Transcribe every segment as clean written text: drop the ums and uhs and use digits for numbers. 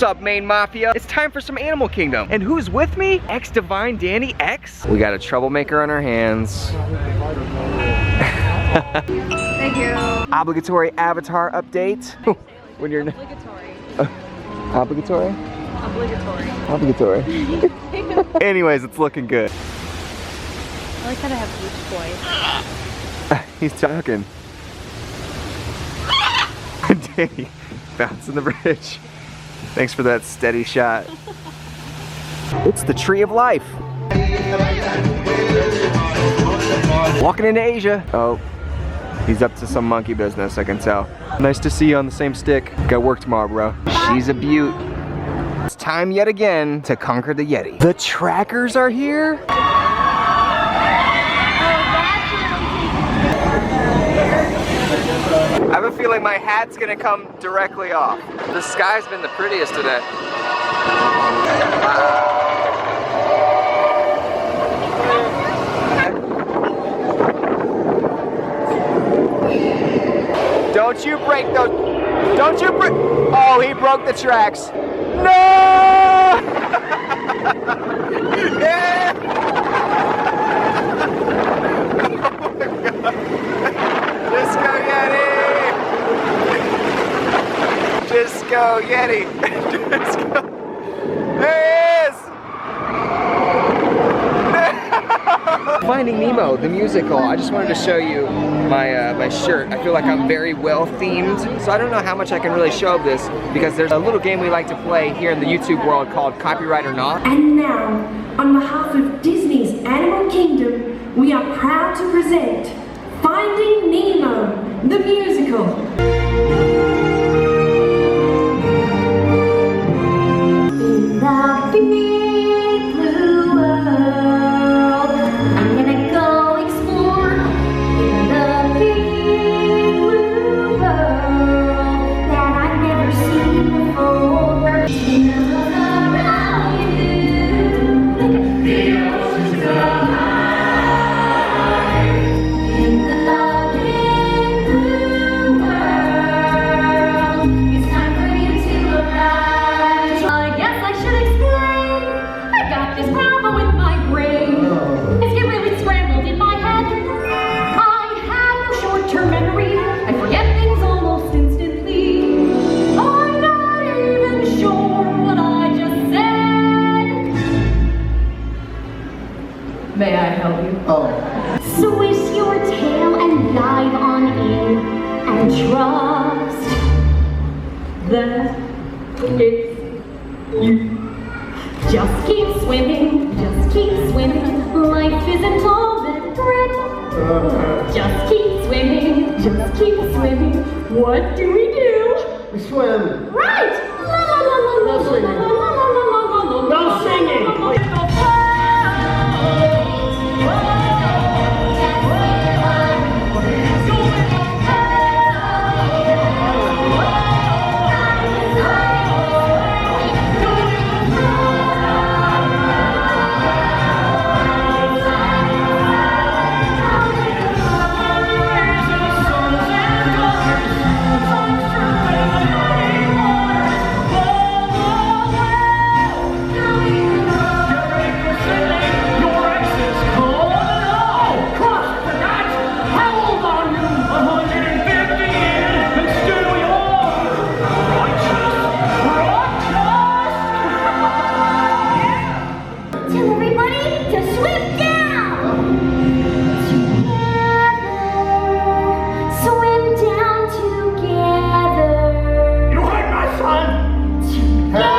What's up, Maine Mafia? It's time for some Animal Kingdom. And who's with me? X-Divine Dani X. We got a troublemaker on our hands. Thank you. Obligatory avatar update. When you're Obligatory. Obligatory? Obligatory. Obligatory. Anyways, it's looking good. I like how to have beach boys. He's talking. Dani, bouncing the bridge. Thanks for that steady shot. It's the tree of life. Walking into Asia. Oh, he's up to some monkey business, I can tell. Nice to see you on the same stick. Got work tomorrow, bro. She's a beaut. It's time yet again to conquer the Yeti. The trackers are here. I have a feeling my hat's gonna come directly off. The sky's been the prettiest today. Don't you break those, don't you break, oh, he broke the tracks. No! Yeah! Oh my God. Disco Yeti! Disco Yeti! Disco. There he is! Finding Nemo, the musical. I just wanted to show you my my shirt. I feel like I'm very well themed, so I don't know how much I can really show of this because there's a little game we like to play here in the YouTube world called Copyright or Not. And now, on behalf of Disney's Animal Kingdom, we are proud to present Finding Nemo, the musical. In the big blue world, I'm gonna go explore. In the big blue world that I've never seen before. Around you, the ocean's alive. In the big blue world, it's time for you to arrive. I guess I should explain. I got this problem with my brain. It's get really scrambled in my head. I have no short-term memory. I forget things almost instantly. I'm not even sure what I just said. May I help you? Swish your tail and dive on in and trust that it's you. Just keep swimming, just keep swimming. Life isn't all that grim. Just keep swimming, just keep swimming. What do we do? We swim. Right! La la la la la la la la la la la. No singing. Tell everybody to swim down! Together, swim down together. You heard my son. Together,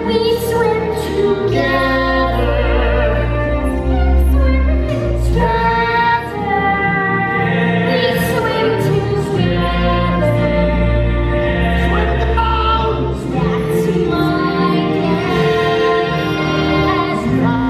we swim together. Swim together, we swim together. Swim the boat. That's my dad.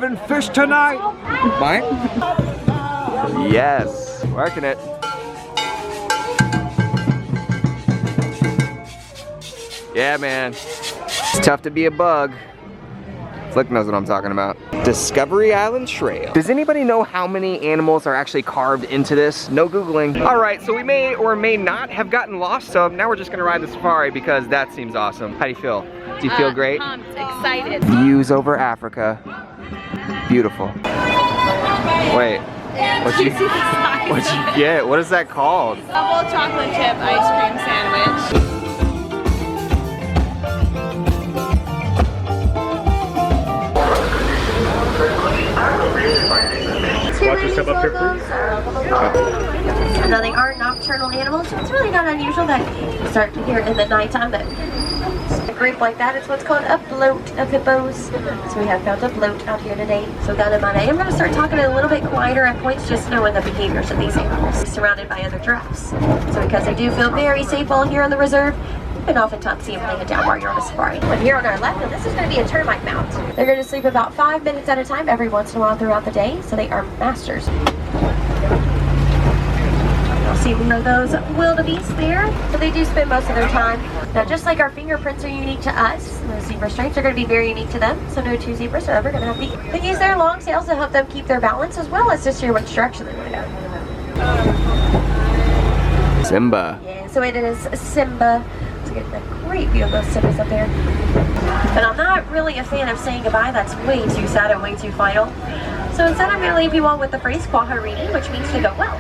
having fish tonight. Mine? Yes, working it. Yeah, man. It's tough to be a bug. Flick knows what I'm talking about. Discovery Island Trail. Does anybody know how many animals are actually carved into this? No Googling. All right, so we may or may not have gotten lost, so now we're just gonna ride the safari because that seems awesome. How do you feel? Do you feel great? Pumped, excited. Views over Africa. Beautiful. Wait, what'd you get? What is that called? Double chocolate chip ice cream sandwich. Watch yourself up here, please. Now they are nocturnal animals, so it's really not unusual that you start to hear in the nighttime that a group like that. It's what's called a bloat of hippos. So we have found a bloat out here today. So that in mind, I am going to start talking a little bit quieter at points, just knowing the behaviors of these animals, surrounded by other giraffes. So because they do feel very safe while here on the reserve, and oftentimes see them laying it down while you're on a safari. But here on our left, now this is going to be a termite mound. They're going to sleep about 5 minutes at a time every once in a while throughout the day, so they are masters. You'll see one of those wildebeest there. So they do spend most of their time. Now just like our fingerprints are unique to us, those zebra stripes are going to be very unique to them, so no two zebras are ever going to have to. They use their long tails to help them keep their balance as well as to steer which direction they want to go. Simba. Yeah, so it is Simba. Getting a great view of those Simbas up there. But I'm not really a fan of saying goodbye. That's way too sad and way too final. So instead I'm going to leave you all with the phrase Kwaherini, which means to go well.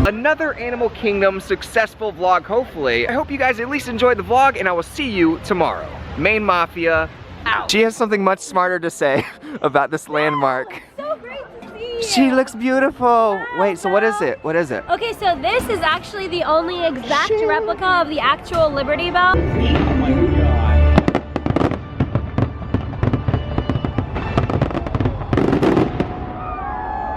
Another Animal Kingdom successful vlog, hopefully. I hope you guys at least enjoyed the vlog, and I will see you tomorrow. Main Mafia, She has something much smarter to say about this landmark. So great to see you. She looks beautiful. Wait, so what is it? What is it? Okay, so this is actually the only exact replica of the actual Liberty Bell.